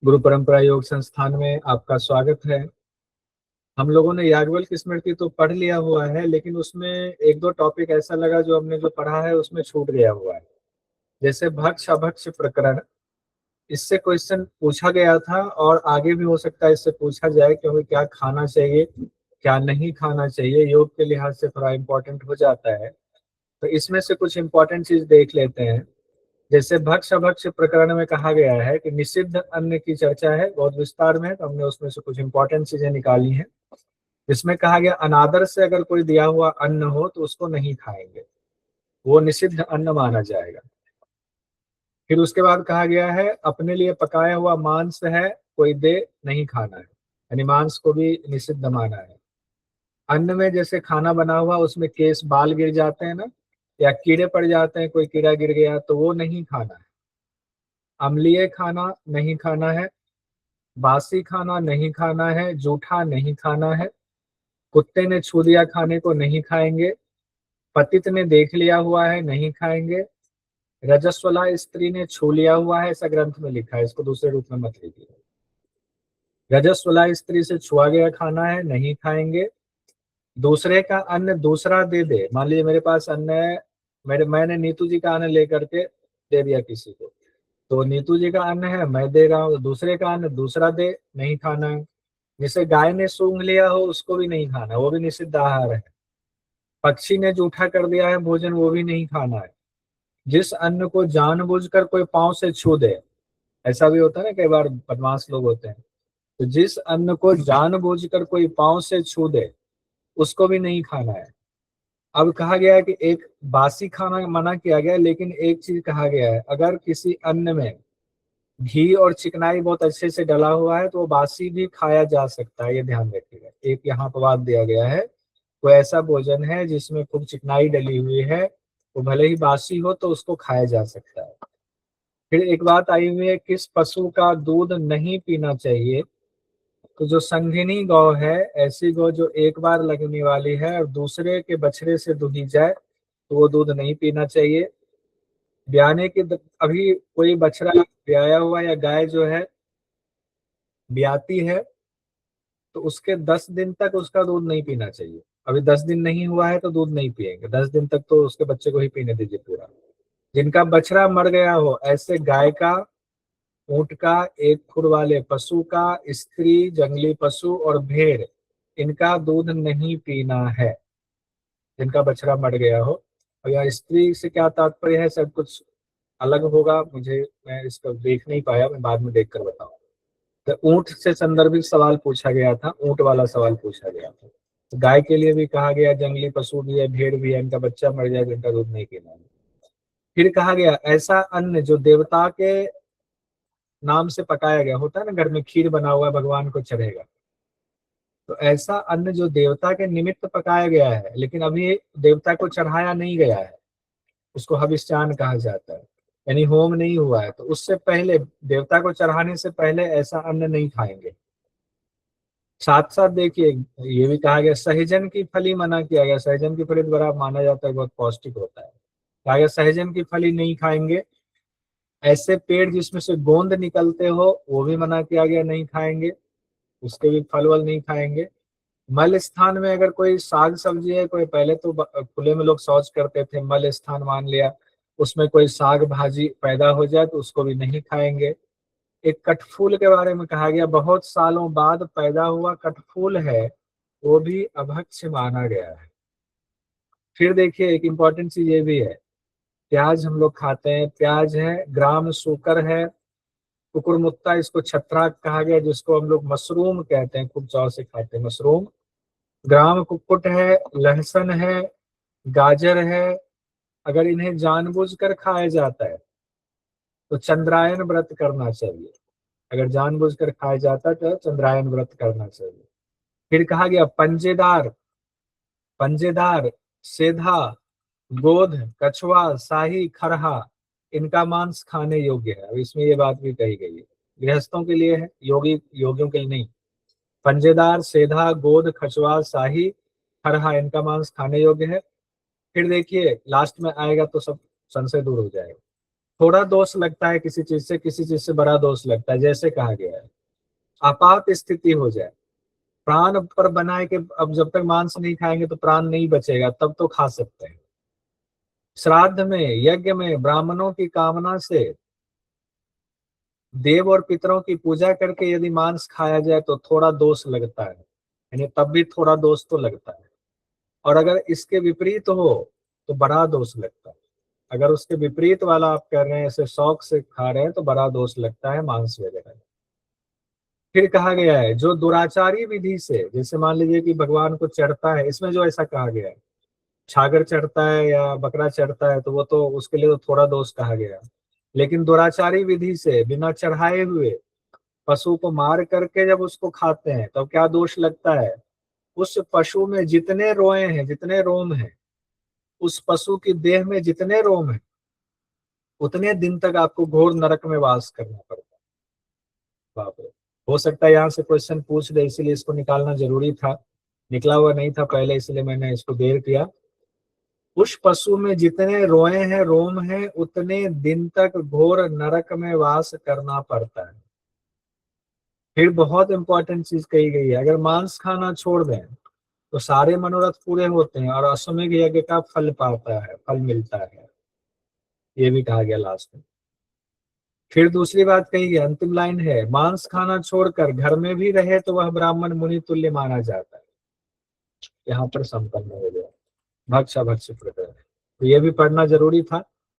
गुरु परंपरा योग संस्थान में आपका स्वागत है। हम लोगों ने याज्ञवल्क्य स्मृति तो पढ़ लिया हुआ है, लेकिन उसमें एक दो टॉपिक ऐसा लगा जो हमने जो पढ़ा है उसमें छूट गया हुआ है। जैसे भक्ष अभक्ष प्रकरण, इससे क्वेश्चन पूछा गया था और आगे भी हो सकता है इससे पूछा जाए, क्योंकि क्या खाना चाहिए क्या नहीं खाना चाहिए योग के लिहाज से थोड़ा इम्पोर्टेंट हो जाता है। तो इसमें से कुछ इम्पोर्टेंट चीज देख लेते हैं। जैसे भक्ष अभक्ष प्रकरण में कहा गया है कि निषिद्ध अन्न की चर्चा है, बहुत विस्तार में, तो हमने उसमें से कुछ इंपॉर्टेंट चीजें निकाली हैं। इसमें कहा गया अनादर से अगर कोई दिया हुआ अन्न हो तो उसको नहीं खाएंगे, वो निषिद्ध अन्न माना जाएगा। फिर उसके बाद कहा गया है अपने लिए पकाया हुआ मांस है कोई दे नहीं खाना है, यानी मांस को भी निषिद्ध माना है। अन्न में जैसे खाना बना हुआ उसमें केस बाल गिर जाते हैं ना, या कीड़े पड़ जाते हैं, कोई कीड़ा गिर गया तो वो नहीं खाना है। अम्लीय खाना नहीं खाना है, बासी खाना नहीं खाना है, जूठा नहीं खाना है, कुत्ते ने छू लिया खाने को नहीं खाएंगे, पतित ने देख लिया हुआ है नहीं खाएंगे, रजस्वला स्त्री ने छू लिया हुआ है, ऐसा ग्रंथ में लिखा है, इसको दूसरे रूप में मत लीजिए। रजस्वला स्त्री से छुआ गया खाना है नहीं खाएंगे। दूसरे का अन्न दूसरा दे दे, मान लीजिए मेरे पास अन्न है, मैंने नीतू जी का अन्न लेकर के दे दिया किसी को, तो नीतू जी का अन्न है मैं दे रहा हूँ, दूसरे का अन्न दूसरा दे, नहीं खाना है। जिसे गाय ने सूंघ लिया हो उसको भी नहीं खाना, वो भी निषिद्ध आहार है। पक्षी ने जूठा कर दिया है भोजन, वो भी नहीं खाना है। जिस अन्न को जानबूझकर कोई पांव से छू दे, ऐसा भी होता है ना, कई बार बदमाश लोग होते हैं, तो जिस अन्न को जानबूझकर कोई पांव से छू दे उसको भी नहीं खाना है। अब कहा गया है कि एक बासी खाना मना किया गया है, लेकिन एक चीज कहा गया है, अगर किसी अन्न में घी और चिकनाई बहुत अच्छे से डला हुआ है तो वो बासी भी खाया जा सकता है, ये ध्यान रखिएगा। एक यहाँ पर बात दिया गया है, कोई ऐसा भोजन है जिसमें खूब चिकनाई डली हुई है, वो भले ही बासी हो तो उसको खाया जा सकता है। फिर एक बात आई हुई है, किस पशु का दूध नहीं पीना चाहिए, तो जो संघिनी गौ है, ऐसी गौ जो एक बार लगने वाली है और दूसरे के बछड़े से दुही जाए तो वो दूध नहीं पीना चाहिए। ब्याने की अभी कोई बछड़ा ब्याया हुआ या गाय जो है ब्याती है तो उसके 10 दिन तक उसका दूध नहीं पीना चाहिए। अभी 10 दिन नहीं हुआ है तो दूध नहीं पिएंगे, 10 दिन तक तो उसके बच्चे को ही पीने दीजिए पूरा। जिनका बछड़ा मर गया हो, ऐसे गाय का, ऊंट का, एक खुर वाले पशु का, स्त्री, जंगली पशु और भेड़, इनका दूध नहीं पीना है, जिनका बछड़ा मर गया हो। और यह स्त्री से क्या तात्पर्य है, सब कुछ अलग होगा, मैं इसको देख नहीं पाया, मैं बाद में देख कर बताऊंगा। तो ऊंट से संदर्भित सवाल पूछा गया था, ऊंट वाला सवाल पूछा गया था। तो गाय के लिए भी कहा गया, जंगली पशु भी है, भेड़ भी है, इनका बच्चा मर जाए जिनका दूध नहीं पीना है। फिर कहा गया ऐसा अन्न जो देवता के नाम से पकाया गया, होता है ना घर में खीर बना हुआ है भगवान को चढ़ेगा, तो ऐसा अन्न जो देवता के निमित्त पकाया गया है लेकिन अभी देवता को चढ़ाया नहीं गया है, उसको हविष्यान कहा जाता है, यानी होम नहीं हुआ है, तो उससे पहले, देवता को चढ़ाने से पहले ऐसा अन्न नहीं खाएंगे। साथ साथ देखिए, ये भी कहा गया सहजन की फली मना किया गया, सहजन की फली बड़ा माना जाता है, बहुत पौष्टिक होता है, कहा गया सहजन की फली नहीं खाएंगे। ऐसे पेड़ जिसमें से गोंद निकलते हो वो भी मना किया गया, नहीं खाएंगे, उसके भी फल वल नहीं खाएंगे। मल स्थान में अगर कोई साग सब्जी है, कोई पहले तो खुले में लोग शौच करते थे, मल स्थान मान लिया, उसमें कोई साग भाजी पैदा हो जाए तो उसको भी नहीं खाएंगे। एक कटफूल के बारे में कहा गया, बहुत सालों बाद पैदा हुआ कटफूल है, वो भी अभक्ष्य माना गया है। फिर देखिए एक इंपॉर्टेंट चीज ये भी है, प्याज हम लोग खाते हैं, प्याज है, ग्राम सूकर है, कुकुरमुत्ता, इसको छत्राक कहा गया, जिसको हम लोग मशरूम कहते हैं, खूब चाव से खाते हैं मशरूम। ग्राम कुक्कुट है, लहसुन है, गाजर है, अगर इन्हें जानबूझकर खाया जाता है तो चंद्रायन व्रत करना चाहिए, अगर जानबूझकर खाया जाता है तो चंद्रायन व्रत करना चाहिए। फिर कहा गया पंजेदार, पंजेदार, सेधा, गोध, कछुआ, शाही, खरहा, इनका मांस खाने योग्य है। अब इसमें ये बात भी कही गई है, गृहस्थों के लिए है, योगियों के लिए नहीं। पंजेदार, सेधा, गोद, खचुआ, शाही, खरहा, इनका मांस खाने योग्य है। फिर देखिए लास्ट में आएगा तो सब संशय दूर हो जाएगा। थोड़ा दोष लगता है किसी चीज से, किसी चीज से बड़ा दोष लगता है, जैसे कहा गया है आपात स्थिति हो जाए, प्राण पर बनाए के अब जब तक मांस नहीं खाएंगे तो प्राण नहीं बचेगा, तब तो खा सकते हैं। श्राद्ध में, यज्ञ में ब्राह्मणों की कामना से देव और पितरों की पूजा करके यदि मांस खाया जाए तो थोड़ा दोष लगता है, यानी तब भी थोड़ा दोष तो लगता है। और अगर इसके विपरीत हो तो बड़ा दोष लगता है। अगर उसके विपरीत वाला आप कर रहे हैं, ऐसे शौक से खा रहे हैं, तो बड़ा दोष लगता है मांस वगैरह। फिर कहा गया है जो दुराचारी विधि से, जैसे मान लीजिए कि भगवान को चढ़ता है, इसमें जो ऐसा कहा गया है, छागर चढ़ता है या बकरा चढ़ता है, तो वो तो उसके लिए तो थोड़ा दोष कहा गया। लेकिन दुराचारी विधि से बिना चढ़ाए हुए पशु को मार करके जब उसको खाते हैं, तब क्या दोष लगता है? उस पशु में जितने रोए हैं, जितने रोम हैं, उस पशु की देह में जितने रोम हैं, उतने दिन तक आपको घोर नरक में वास करना पड़ता है। बाप रे। हो सकता है यहाँ से क्वेश्चन पूछ दे, इसीलिए इसको निकालना जरूरी था, निकला हुआ नहीं था पहले, इसलिए मैंने इसको देर किया। उस पशु में जितने रोए हैं, रोम हैं, उतने दिन तक घोर नरक में वास करना पड़ता है। फिर बहुत इंपॉर्टेंट चीज कही गई है, अगर मांस खाना छोड़ दें तो सारे मनोरथ पूरे होते हैं और अश्वमेध यज्ञ का फल पाता है, फल मिलता है, ये भी कहा गया लास्ट में। फिर दूसरी बात कही गई, अंतिम लाइन है, मांस खाना छोड़कर घर में भी रहे तो वह ब्राह्मण मुनि तुल्य माना जाता है। यहाँ पर संपन्न हो गया भक्षा भक्ष प्रकरण, तो ये भी पढ़ना जरूरी था।